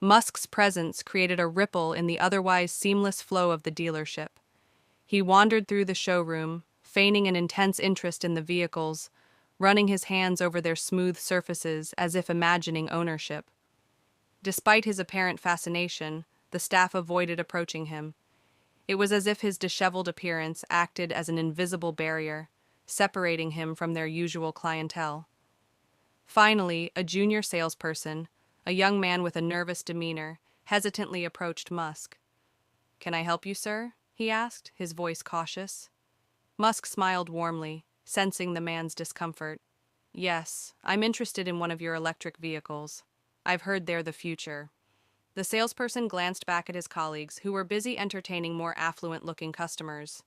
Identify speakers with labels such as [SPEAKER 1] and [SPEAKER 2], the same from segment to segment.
[SPEAKER 1] Musk's presence created a ripple in the otherwise seamless flow of the dealership. He wandered through the showroom, feigning an intense interest in the vehicles, running his hands over their smooth surfaces as if imagining ownership. Despite his apparent fascination, the staff avoided approaching him. It was as if his disheveled appearance acted as an invisible barrier, separating him from their usual clientele. Finally, a junior salesperson, a young man with a nervous demeanor, hesitantly approached Musk. "Can I help you, sir?" he asked, his voice cautious. Musk smiled warmly, sensing the man's discomfort. "Yes, I'm interested in one of your electric vehicles. I've heard they're the future." The salesperson glanced back at his colleagues, who were busy entertaining more affluent-looking customers.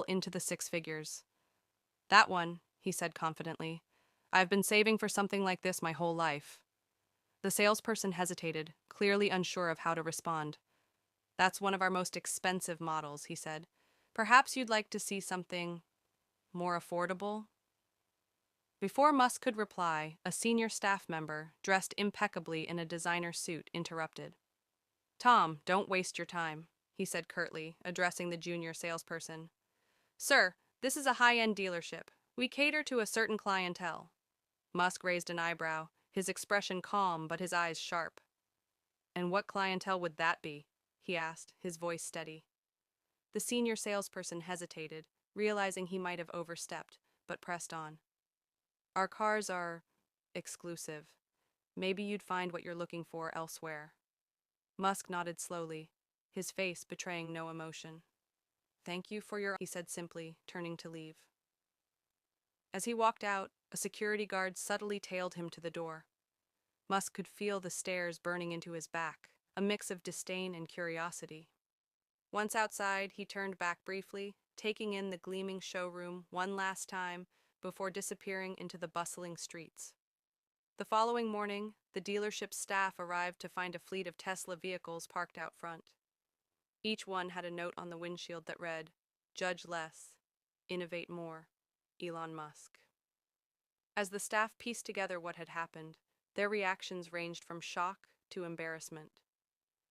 [SPEAKER 1] Into the six figures. "That one," he said confidently. "I've been saving for something like this my whole life." The salesperson hesitated, clearly unsure of how to respond. "That's one of our most expensive models," he said. "Perhaps you'd like to see something more affordable?" Before Musk could reply, a senior staff member, dressed impeccably in a designer suit, interrupted. "Tom, don't waste your time," he said curtly, addressing the junior salesperson. "Sir, this is a high-end dealership. We cater to a certain clientele." Musk raised an eyebrow, his expression calm but his eyes sharp. "And what clientele would that be?" he asked, his voice steady. The senior salesperson hesitated, realizing he might have overstepped, but pressed on. "Our cars are exclusive. Maybe you'd find what you're looking for elsewhere." Musk nodded slowly, his face betraying no emotion. "Thank you for your," he said simply, turning to leave. As he walked out, a security guard subtly tailed him to the door. Musk could feel the stares burning into his back, a mix of disdain and curiosity. Once outside, he turned back briefly, taking in the gleaming showroom one last time before disappearing into the bustling streets. The following morning, the dealership's staff arrived to find a fleet of Tesla vehicles parked out front. Each one had a note on the windshield that read, "Judge less, innovate more, Elon Musk." As the staff pieced together what had happened, their reactions ranged from shock to embarrassment.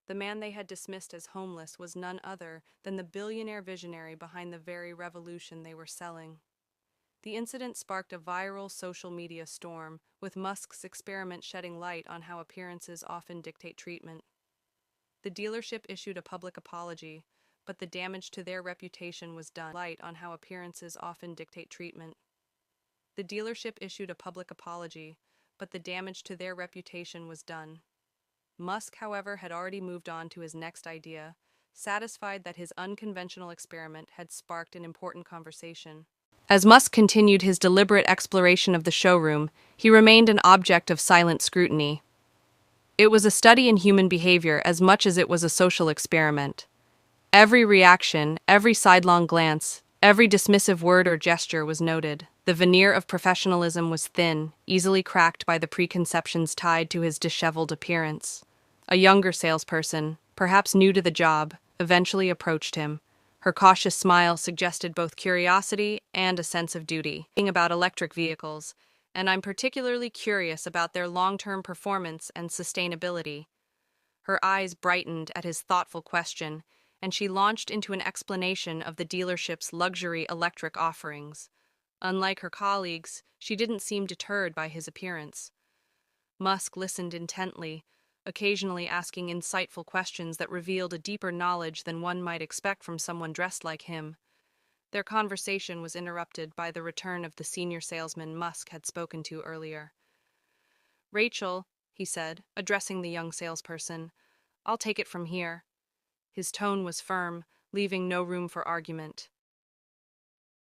[SPEAKER 1] The man they had dismissed as homeless was none other than the billionaire visionary behind the very revolution they were selling. The incident sparked a viral social media storm, with Musk's experiment shedding light on how appearances often dictate treatment. The dealership issued a public apology, but the damage to their reputation was done. Light on how appearances often dictate treatment. The dealership issued a public apology, but the damage to their reputation was done. Musk, however, had already moved on to his next idea, satisfied that his unconventional experiment had sparked an important conversation. As Musk continued his deliberate exploration of the showroom, he remained an object of silent scrutiny. It was a study in human behavior as much as it was a social experiment. Every reaction, every sidelong glance, every dismissive word or gesture was noted. The veneer of professionalism was thin, easily cracked by the preconceptions tied to his disheveled appearance. A younger salesperson, perhaps new to the job, eventually approached him. Her cautious smile suggested both curiosity and a sense of duty. About electric vehicles, and I'm particularly curious about their long-term performance and sustainability. Her eyes brightened at his thoughtful question, and she launched into an explanation of the dealership's luxury electric offerings. Unlike her colleagues, she didn't seem deterred by his appearance. Musk listened intently, occasionally asking insightful questions that revealed a deeper knowledge than one might expect from someone dressed like him. Their conversation was interrupted by the return of the senior salesman Musk had spoken to earlier. "Rachel," he said, addressing the young salesperson, "I'll take it from here." His tone was firm, leaving no room for argument.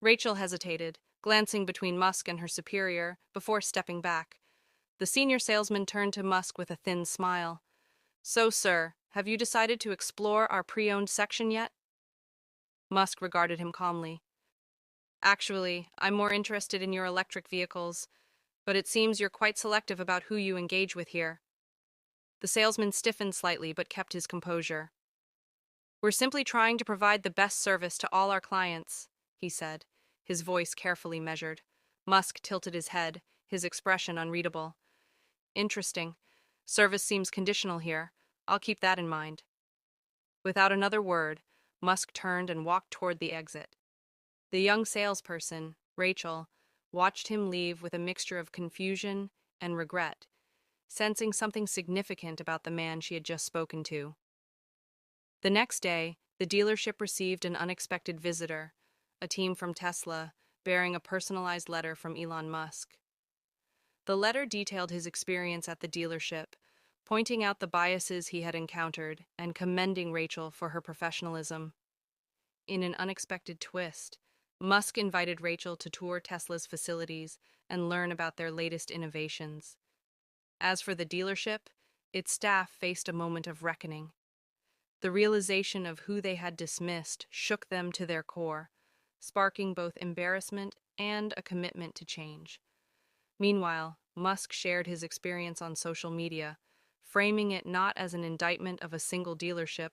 [SPEAKER 1] Rachel hesitated, glancing between Musk and her superior, before stepping back. The senior salesman turned to Musk with a thin smile. "So, sir, have you decided to explore our pre-owned section yet?" Musk regarded him calmly. "Actually, I'm more interested in your electric vehicles, but it seems you're quite selective about who you engage with here." The salesman stiffened slightly but kept his composure. "We're simply trying to provide the best service to all our clients," he said, his voice carefully measured. Musk tilted his head, his expression unreadable. "Interesting. Service seems conditional here. I'll keep that in mind. Without another word, Musk turned and walked toward the exit. The young salesperson, Rachel, watched him leave with a mixture of confusion and regret, sensing something significant about the man she had just spoken to. The next day, the dealership received an unexpected visitor, a team from Tesla, bearing a personalized letter from Elon Musk. The letter detailed his experience at the dealership, pointing out the biases he had encountered and commending Rachel for her professionalism. In an unexpected twist, Musk invited Rachel to tour Tesla's facilities and learn about their latest innovations. As for the dealership, its staff faced a moment of reckoning. The realization of who they had dismissed shook them to their core, sparking both embarrassment and a commitment to change. Meanwhile, Musk shared his experience on social media, framing it not as an indictment of a single dealership,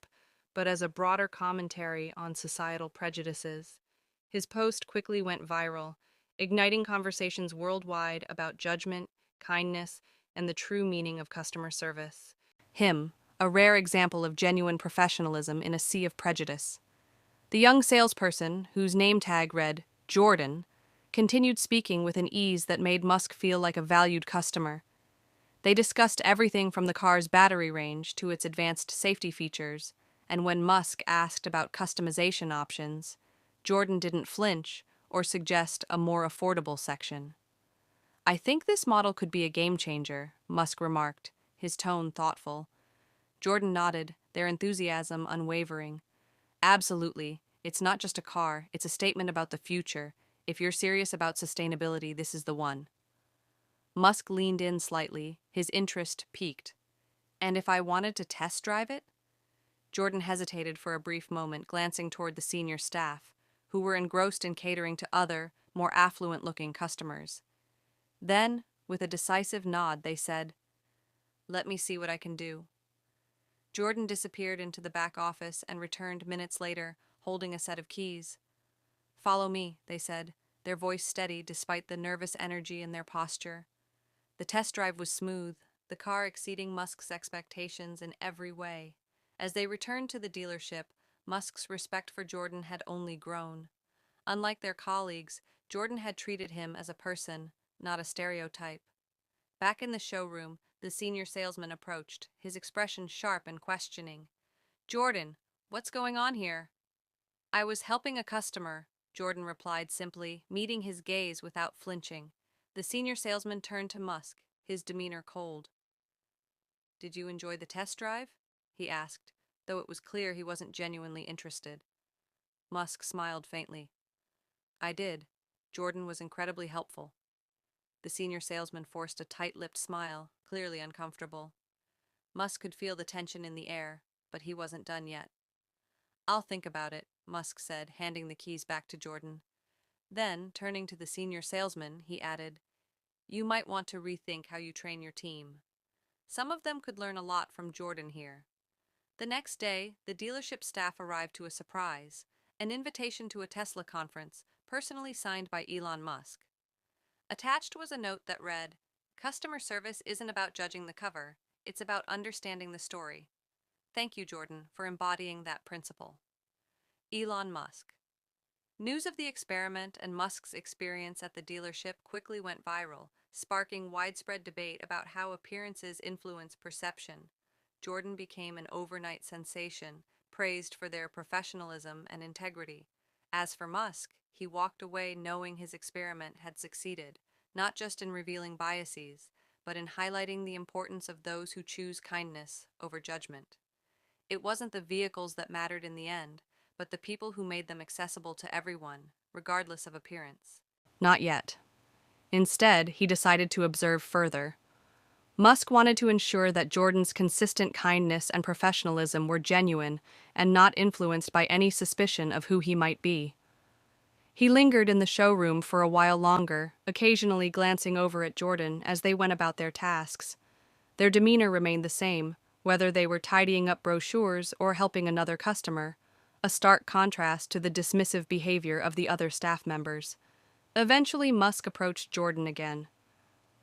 [SPEAKER 1] but as a broader commentary on societal prejudices. His post quickly went viral, igniting conversations worldwide about judgment, kindness, and the true meaning of customer service. Him, a rare example of genuine professionalism in a sea of prejudice. The young salesperson, whose name tag read Jordan, continued speaking with an ease that made Musk feel like a valued customer. They discussed everything from the car's battery range to its advanced safety features, and when Musk asked about customization options, Jordan didn't flinch or suggest a more affordable section. "I think this model could be a game changer," Musk remarked, his tone thoughtful. Jordan nodded, their enthusiasm unwavering. "Absolutely. It's not just a car, it's a statement about the future. If you're serious about sustainability, this is the one." Musk leaned in slightly, his interest piqued. "And if I wanted to test drive it?" Jordan hesitated for a brief moment, glancing toward the senior staff, who were engrossed in catering to other, more affluent-looking customers. Then, with a decisive nod, they said, "Let me see what I can do." Jordan disappeared into the back office and returned minutes later, holding a set of keys. "Follow me," they said, their voice steady despite the nervous energy in their posture. The test drive was smooth, the car exceeding Musk's expectations in every way. As they returned to the dealership, Musk's respect for Jordan had only grown. Unlike their colleagues, Jordan had treated him as a person, not a stereotype. Back in the showroom, the senior salesman approached, his expression sharp and questioning. "Jordan, what's going on here?" "I was helping a customer," Jordan replied simply, meeting his gaze without flinching. The senior salesman turned to Musk, his demeanor cold. "Did you enjoy the test drive?" he asked, though it was clear he wasn't genuinely interested. Musk smiled faintly. "I did. Jordan was incredibly helpful." The senior salesman forced a tight-lipped smile, clearly uncomfortable. Musk could feel the tension in the air, but he wasn't done yet. "I'll think about it," Musk said, handing the keys back to Jordan. Then, turning to the senior salesman, he added, "You might want to rethink how you train your team. Some of them could learn a lot from Jordan here." The next day, the dealership staff arrived to a surprise, an invitation to a Tesla conference, personally signed by Elon Musk. Attached was a note that read, "Customer service isn't about judging the cover, it's about understanding the story. Thank you, Jordan, for embodying that principle." Elon Musk. News of the experiment and Musk's experience at the dealership quickly went viral, sparking widespread debate about how appearances influence perception. Jordan became an overnight sensation, praised for their professionalism and integrity. As for Musk, he walked away knowing his experiment had succeeded, not just in revealing biases, but in highlighting the importance of those who choose kindness over judgment. It wasn't the vehicles that mattered in the end, but the people who made them accessible to everyone, regardless of appearance. Not yet. Instead, he decided to observe further. Musk wanted to ensure that Jordan's consistent kindness and professionalism were genuine and not influenced by any suspicion of who he might be. He lingered in the showroom for a while longer, occasionally glancing over at Jordan as they went about their tasks. Their demeanor remained the same, whether they were tidying up brochures or helping another customer, a stark contrast to the dismissive behavior of the other staff members. Eventually, Musk approached Jordan again.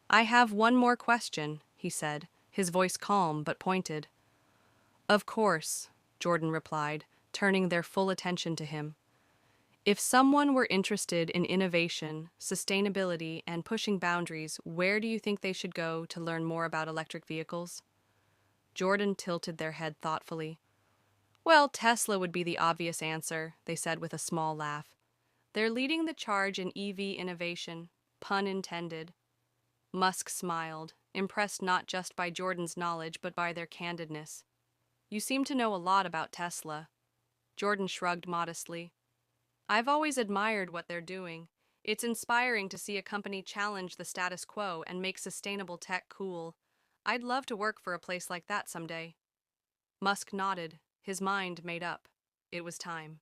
[SPEAKER 1] "I have one more question," he said, his voice calm but pointed. Of course, Jordan replied, turning their full attention to him. If someone were interested in innovation, sustainability, and pushing boundaries, where do you think they should go to learn more about electric vehicles? Jordan tilted their head thoughtfully. Well, Tesla would be the obvious answer, they said with a small laugh. They're leading the charge in EV innovation, pun intended. Musk smiled, impressed not just by Jordan's knowledge but by their candidness. You seem to know a lot about Tesla. Jordan shrugged modestly. I've always admired what they're doing. It's inspiring to see a company challenge the status quo and make sustainable tech cool. I'd love to work for a place like that someday. Musk nodded, his mind made up. It was time.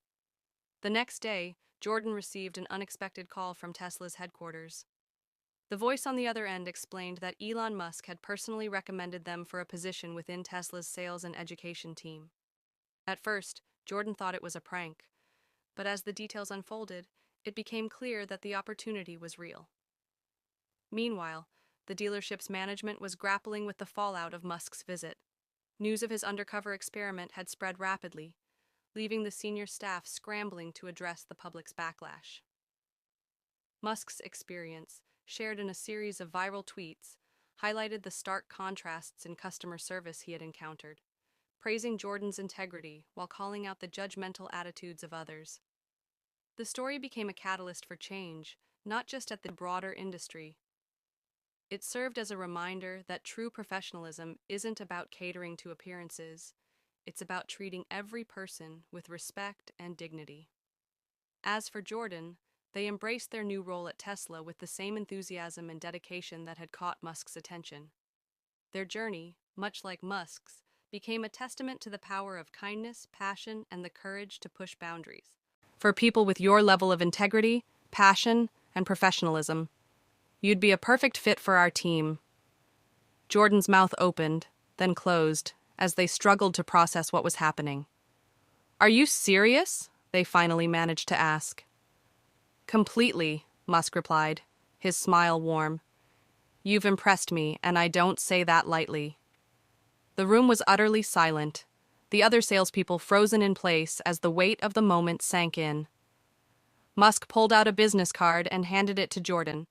[SPEAKER 1] The next day, Jordan received an unexpected call from Tesla's headquarters. The voice on the other end explained that Elon Musk had personally recommended them for a position within Tesla's sales and education team. At first, Jordan thought it was a prank, but as the details unfolded, it became clear that the opportunity was real. Meanwhile, the dealership's management was grappling with the fallout of Musk's visit. News of his undercover experiment had spread rapidly, leaving the senior staff scrambling to address the public's backlash. Musk's experience, shared in a series of viral tweets, highlighted the stark contrasts in customer service he had encountered, praising Jordan's integrity while calling out the judgmental attitudes of others. The story became a catalyst for change, not just at the broader industry. It served as a reminder that true professionalism isn't about catering to appearances, it's about treating every person with respect and dignity. As for Jordan, they embraced their new role at Tesla with the same enthusiasm and dedication that had caught Musk's attention. Their journey, much like Musk's, became a testament to the power of kindness, passion, and the courage to push boundaries. For people with your level of integrity, passion, and professionalism, you'd be a perfect fit for our team. Jordan's mouth opened, then closed, as they struggled to process what was happening. Are you serious? They finally managed to ask. Completely, Musk replied, his smile warm. You've impressed me, and I don't say that lightly. The room was utterly silent, the other salespeople frozen in place as the weight of the moment sank in. Musk pulled out a business card and handed it to Jordan.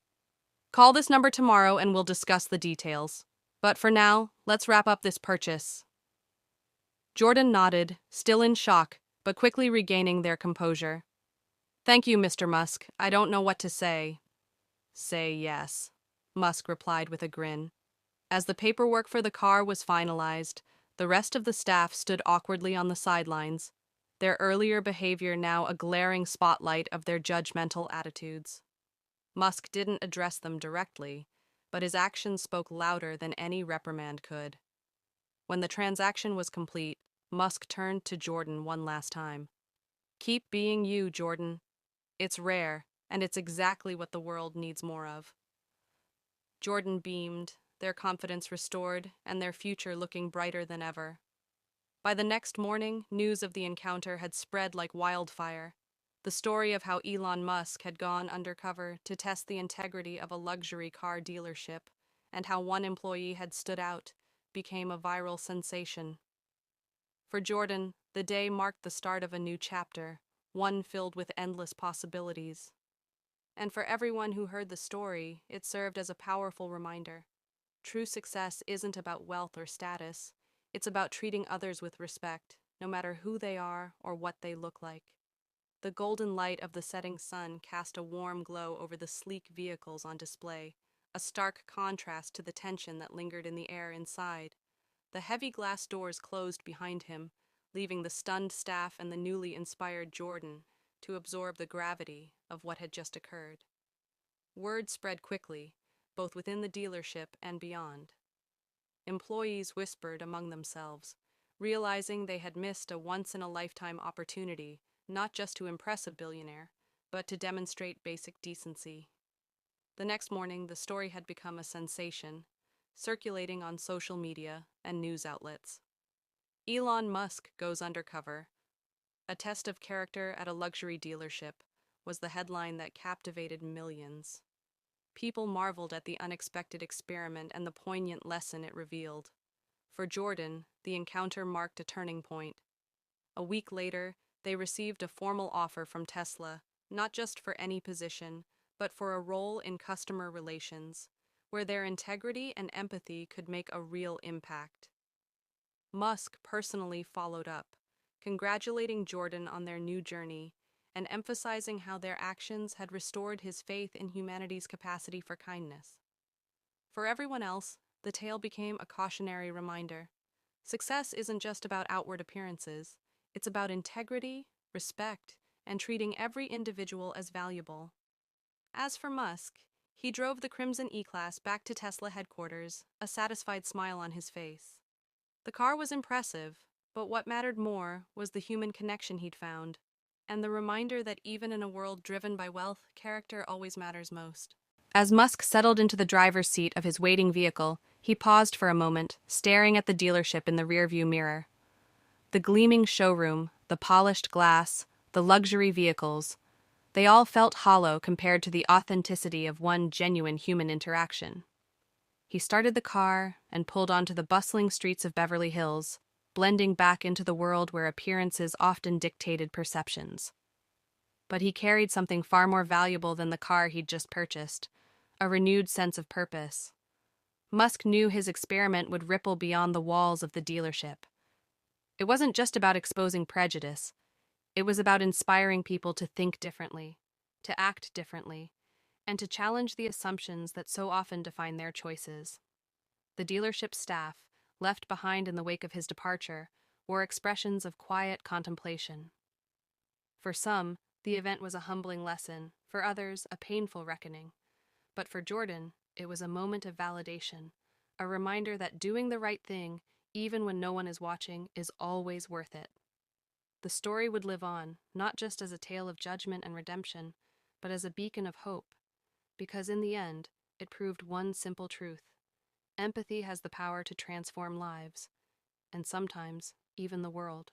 [SPEAKER 1] Call this number tomorrow and we'll discuss the details. But for now, let's wrap up this purchase. Jordan nodded, still in shock, but quickly regaining their composure. Thank you, Mr. Musk. I don't know what to say. Say yes, Musk replied with a grin. As the paperwork for the car was finalized, the rest of the staff stood awkwardly on the sidelines, their earlier behavior now a glaring spotlight of their judgmental attitudes. Musk didn't address them directly, but his actions spoke louder than any reprimand could. When the transaction was complete, Musk turned to Jordan one last time. Keep being you, Jordan. It's rare, and it's exactly what the world needs more of. Jordan beamed, their confidence restored, and their future looking brighter than ever. By the next morning, news of the encounter had spread like wildfire. The story of how Elon Musk had gone undercover to test the integrity of a luxury car dealership, and how one employee had stood out, became a viral sensation. For Jordan, the day marked the start of a new chapter, one filled with endless possibilities. And for everyone who heard the story, it served as a powerful reminder. True success isn't about wealth or status. It's about treating others with respect, no matter who they are or what they look like. The golden light of the setting sun cast a warm glow over the sleek vehicles on display, a stark contrast to the tension that lingered in the air inside. The heavy glass doors closed behind him, leaving the stunned staff and the newly inspired Jordan to absorb the gravity of what had just occurred. Word spread quickly, both within the dealership and beyond. Employees whispered among themselves, realizing they had missed a once-in-a-lifetime opportunity not just to impress a billionaire, but to demonstrate basic decency. The next morning, the story had become a sensation, circulating on social media and news outlets. Elon Musk goes undercover. A test of character at a luxury dealership was the headline that captivated millions. People marveled at the unexpected experiment and the poignant lesson it revealed. For Jordan, the encounter marked a turning point. A week later, they received a formal offer from Tesla, not just for any position, but for a role in customer relations, where their integrity and empathy could make a real impact. Musk personally followed up, congratulating Jordan on their new journey and emphasizing how their actions had restored his faith in humanity's capacity for kindness. For everyone else, the tale became a cautionary reminder. Success isn't just about outward appearances, it's about integrity, respect, and treating every individual as valuable. As for Musk, he drove the Crimson E-Class back to Tesla headquarters, a satisfied smile on his face. The car was impressive, but what mattered more was the human connection he'd found, and the reminder that even in a world driven by wealth, character always matters most. As Musk settled into the driver's seat of his waiting vehicle, he paused for a moment, staring at the dealership in the rearview mirror. The gleaming showroom, the polished glass, the luxury vehicles, they all felt hollow compared to the authenticity of one genuine human interaction. He started the car and pulled onto the bustling streets of Beverly Hills, blending back into the world where appearances often dictated perceptions. But he carried something far more valuable than the car he'd just purchased, a renewed sense of purpose. Musk knew his experiment would ripple beyond the walls of the dealership. It wasn't just about exposing prejudice. It was about inspiring people to think differently, to act differently, and to challenge the assumptions that so often define their choices. The dealership staff, left behind in the wake of his departure, wore expressions of quiet contemplation. For some, the event was a humbling lesson, for others, a painful reckoning. But for Jordan, it was a moment of validation, a reminder that doing the right thing, even when no one is watching, is always worth it. The story would live on, not just as a tale of judgment and redemption, but as a beacon of hope, because in the end, it proved one simple truth. Empathy has the power to transform lives, and sometimes even the world.